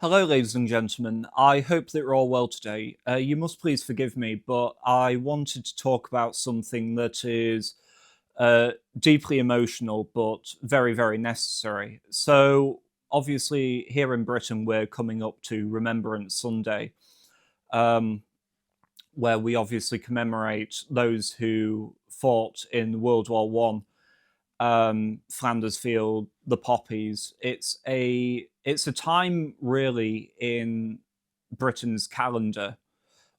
Hello, ladies and gentlemen. I hope that you're all well today. You must please forgive me, but I wanted to talk about something that is deeply emotional, but very, very necessary. So, obviously, here in Britain, we're coming up to Remembrance Sunday, um, where we obviously commemorate those who fought in World War One, Flanders Field, the poppies. It's a time really in Britain's calendar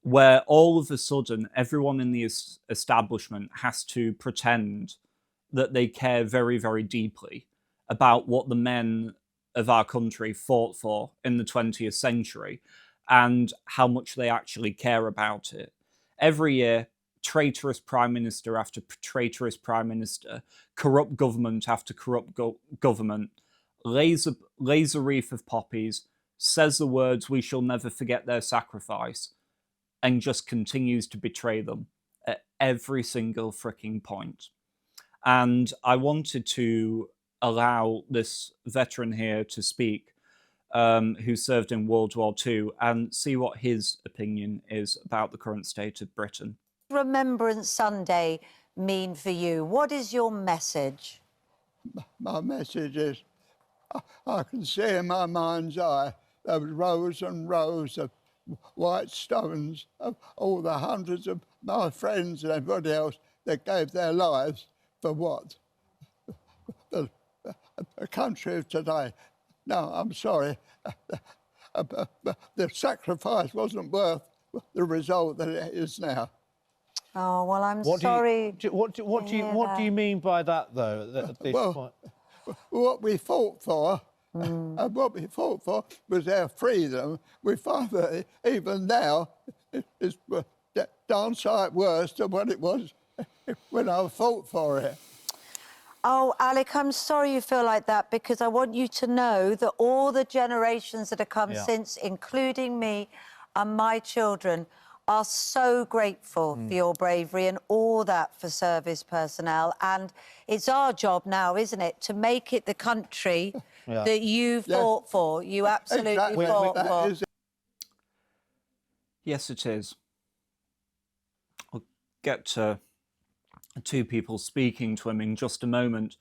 where all of a sudden everyone in the establishment has to pretend that they care very, very deeply about what the men of our country fought for in the 20th century and how much they actually care about it. Every year, traitorous prime minister after traitorous prime minister, corrupt government after corrupt government, lays a wreath of poppies, says the words, "We shall never forget their sacrifice," and just continues to betray them at every single freaking point. And I wanted to allow this veteran here to speak, who served in World War II, and see what his opinion is about the current state of Britain. Remembrance Sunday mean for you? What is your message? My message is, I can see in my mind's eye those rows and rows of white stones of all the hundreds of my friends and everybody else that gave their lives for what? The country of today. No, I'm sorry. The sacrifice wasn't worth the result that it is now. Oh, well, I'm sorry. What do you mean by that, though, at this point? What we fought for, and what we fought for was our freedom. We find that even now it's darn sight worse than what it was when I fought for it. Oh, Alec, I'm sorry you feel like that, because I want you to know that all the generations that have come since, including me and my children, are so grateful for your bravery and all that for service personnel. And it's our job now, isn't it, to make it the country that you fought for. You absolutely fought for. Yes, it is. I'll get to two people speaking to him in just a moment.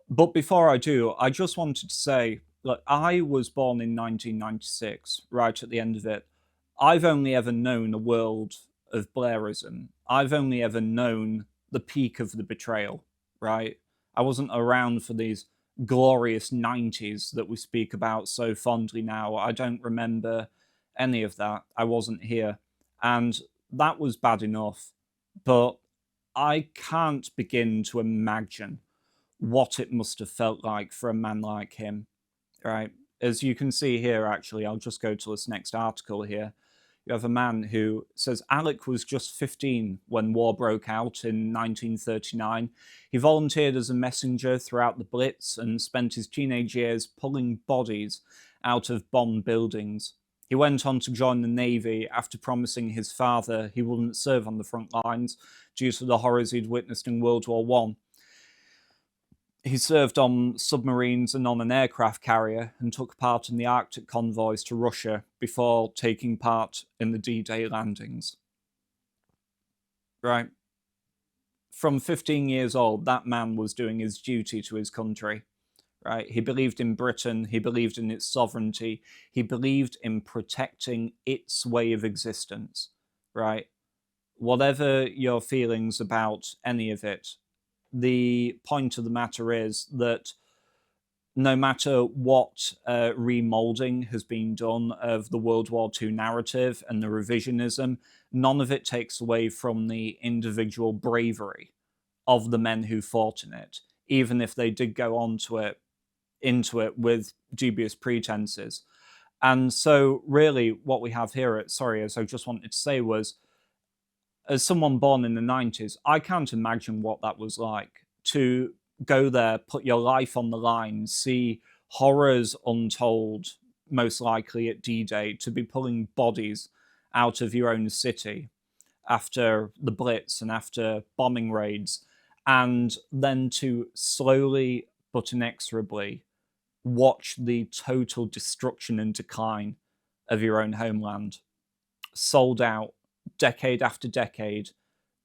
But before I do, I just wanted to say, look, I was born in 1996, right at the end of it. I've only ever known a world of Blairism. I've only ever known the peak of the betrayal, right? I wasn't around for these glorious 90s that we speak about so fondly now. I don't remember any of that. I wasn't here. And that was bad enough. But I can't begin to imagine what it must have felt like for a man like him, right? As you can see here, actually, I'll just go to this next article here. You have a man who says Alec was just 15 when war broke out in 1939. He volunteered as a messenger throughout the Blitz and spent his teenage years pulling bodies out of bombed buildings. He went on to join the Navy after promising his father he wouldn't serve on the front lines due to the horrors he'd witnessed in World War One. He served on submarines and on an aircraft carrier and took part in the Arctic convoys to Russia before taking part in the D-Day landings. Right? From 15 years old, that man was doing his duty to his country. Right? He believed in Britain, he believed in its sovereignty, he believed in protecting its way of existence. Right? Whatever your feelings about any of it, the point of the matter is that no matter what remoulding has been done of the World War II narrative and the revisionism, none of it takes away from the individual bravery of the men who fought in it, even if they did go on to into it with dubious pretenses. And so really what we have here as I just wanted to say was, as someone born in the 90s, I can't imagine what that was like to go there, put your life on the line, see horrors untold, most likely at D-Day, to be pulling bodies out of your own city after the Blitz and after bombing raids, and then to slowly but inexorably watch the total destruction and decline of your own homeland, sold out decade after decade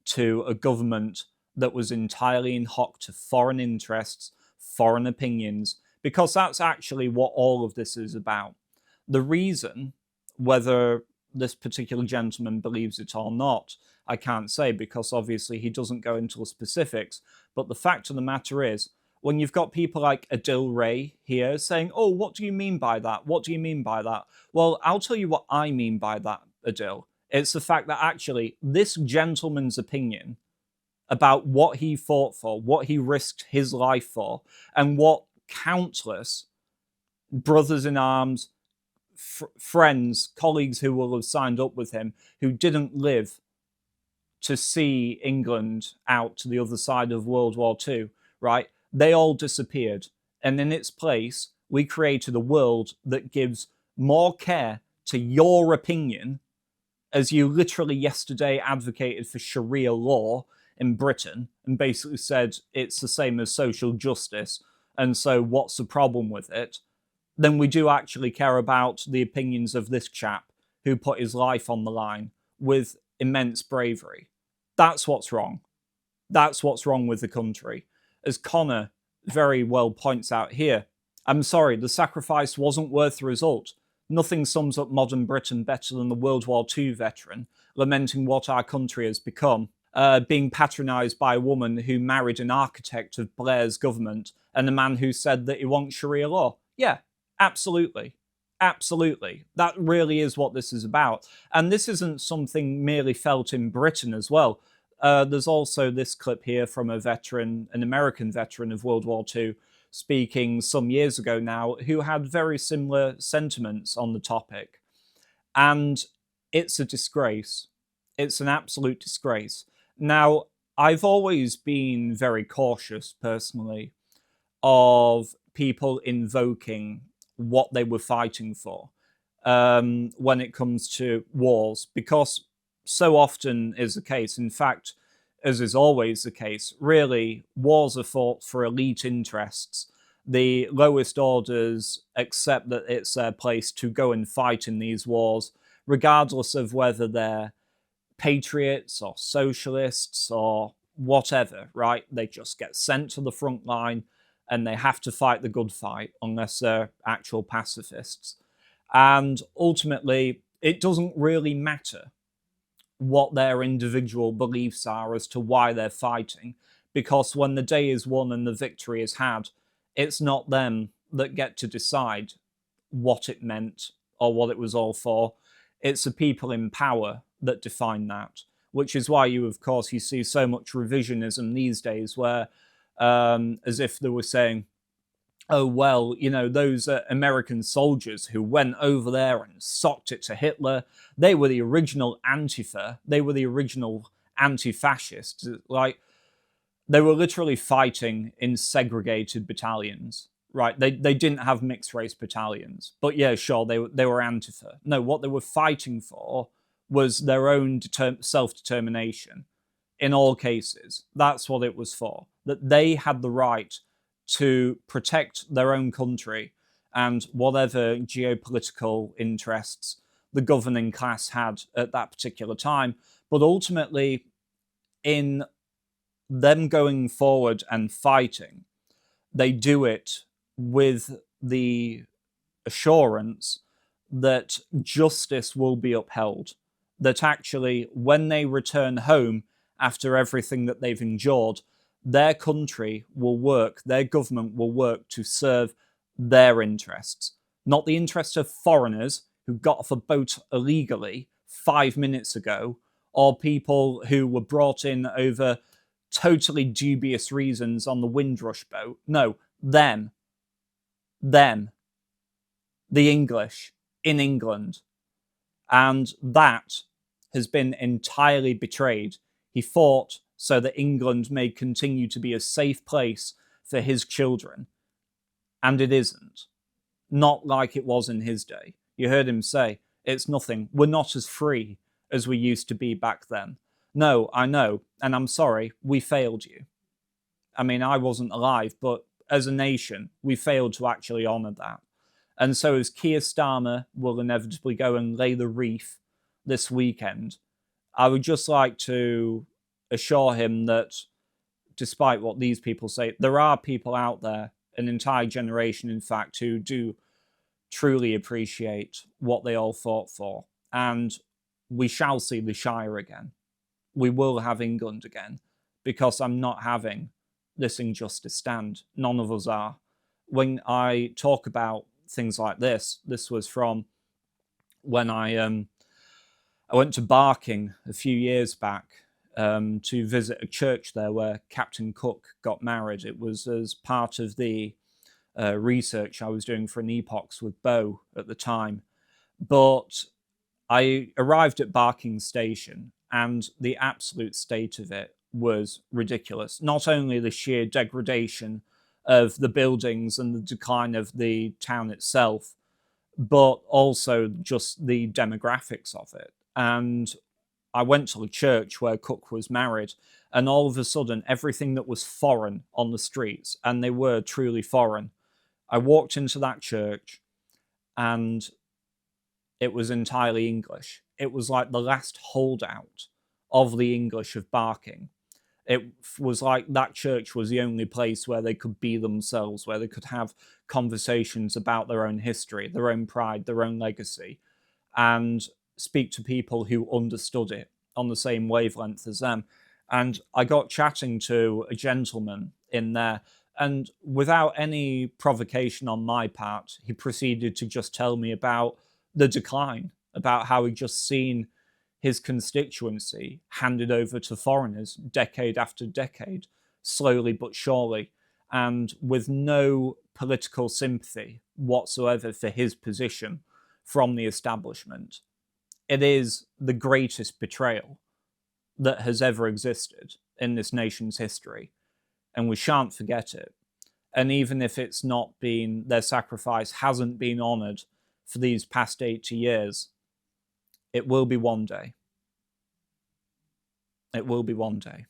to a government that was entirely in hock to foreign interests, foreign opinions, because that's actually what all of this is about. The reason, whether this particular gentleman believes it or not, I can't say, because obviously he doesn't go into the specifics, but the fact of the matter is, when you've got people like Odysee here saying, oh, what do you mean by that? What do you mean by that? Well, I'll tell you what I mean by that, Odysee. It's the fact that actually this gentleman's opinion about what he fought for, what he risked his life for, and what countless brothers in arms, friends, colleagues who will have signed up with him, who didn't live to see England out to the other side of World War II, right? They all disappeared. And in its place, we created a world that gives more care to your opinion, as you literally yesterday advocated for Sharia law in Britain and basically said it's the same as social justice, and so what's the problem with it? Then we do actually care about the opinions of this chap who put his life on the line with immense bravery. That's what's wrong. That's what's wrong with the country. As Connor very well points out here, I'm sorry, the sacrifice wasn't worth the result. Nothing sums up modern Britain better than the World War II veteran lamenting what our country has become, being patronised by a woman who married an architect of Blair's government and a man who said that he wants Sharia law. Yeah, absolutely. Absolutely. That really is what this is about. And this isn't something merely felt in Britain as well. There's also this clip here from a veteran, an American veteran of World War II, speaking some years ago now, who had very similar sentiments on the topic. And it's a disgrace. It's an absolute disgrace. Now, I've always been very cautious, personally, of people invoking what they were fighting for when it comes to wars, because so often is the case, in fact, as is always the case, really, wars are fought for elite interests. The lowest orders accept that it's their place to go and fight in these wars, regardless of whether they're patriots or socialists or whatever, right? They just get sent to the front line and they have to fight the good fight unless they're actual pacifists. And ultimately, it doesn't really matter what their individual beliefs are as to why they're fighting, because when the day is won and the victory is had, it's not them that get to decide what it meant or what it was all for. It's the people in power that define that, which is why you see so much revisionism these days where as if they were saying, oh, well, you know, those American soldiers who went over there and socked it to Hitler, they were the original Antifa. They were the original anti-fascists. Like, they were literally fighting in segregated battalions, right? They didn't have mixed race battalions. But yeah, sure, they were Antifa. No, what they were fighting for was their own self-determination in all cases. That's what it was for. That they had the right to protect their own country and whatever geopolitical interests the governing class had at that particular time. But ultimately, in them going forward and fighting, they do it with the assurance that justice will be upheld. That actually, when they return home after everything that they've endured, their country will work, their government will work to serve their interests, not the interests of foreigners who got off a boat illegally 5 minutes ago, or people who were brought in over totally dubious reasons on the Windrush boat. No, them, the English in England. And that has been entirely betrayed. He fought so that England may continue to be a safe place for his children. And it isn't. Not like it was in his day. You heard him say, it's nothing. We're not as free as we used to be back then. No, I know, and I'm sorry, we failed you. I mean, I wasn't alive, but as a nation, we failed to actually honour that. And so as Keir Starmer will inevitably go and lay the wreath this weekend, I would just like to assure him that despite what these people say, there are people out there, an entire generation, in fact, who do truly appreciate what they all fought for. And we shall see the Shire again. We will have England again, because I'm not having this injustice stand. None of us are. When I talk about things like this was from when I went to Barking a few years back to visit a church there where Captain Cook got married. It was as part of the research I was doing for an epochs with Beau at the time. But I arrived at Barking Station, and the absolute state of it was ridiculous. Not only the sheer degradation of the buildings and the decline of the town itself, but also just the demographics of it. And I went to the church where Cook was married, and all of a sudden, everything that was foreign on the streets, and they were truly foreign. I walked into that church, and it was entirely English. It was like the last holdout of the English of Barking. It was like that church was the only place where they could be themselves, where they could have conversations about their own history, their own pride, their own legacy, and speak to people who understood it on the same wavelength as them. And I got chatting to a gentleman in there, and without any provocation on my part, he proceeded to just tell me about the decline, about how he'd just seen his constituency handed over to foreigners decade after decade, slowly but surely, and with no political sympathy whatsoever for his position from the establishment. It is the greatest betrayal that has ever existed in this nation's history, and we shan't forget it. And even if it's not been, their sacrifice hasn't been honoured for these past 80 years, it will be one day. It will be one day.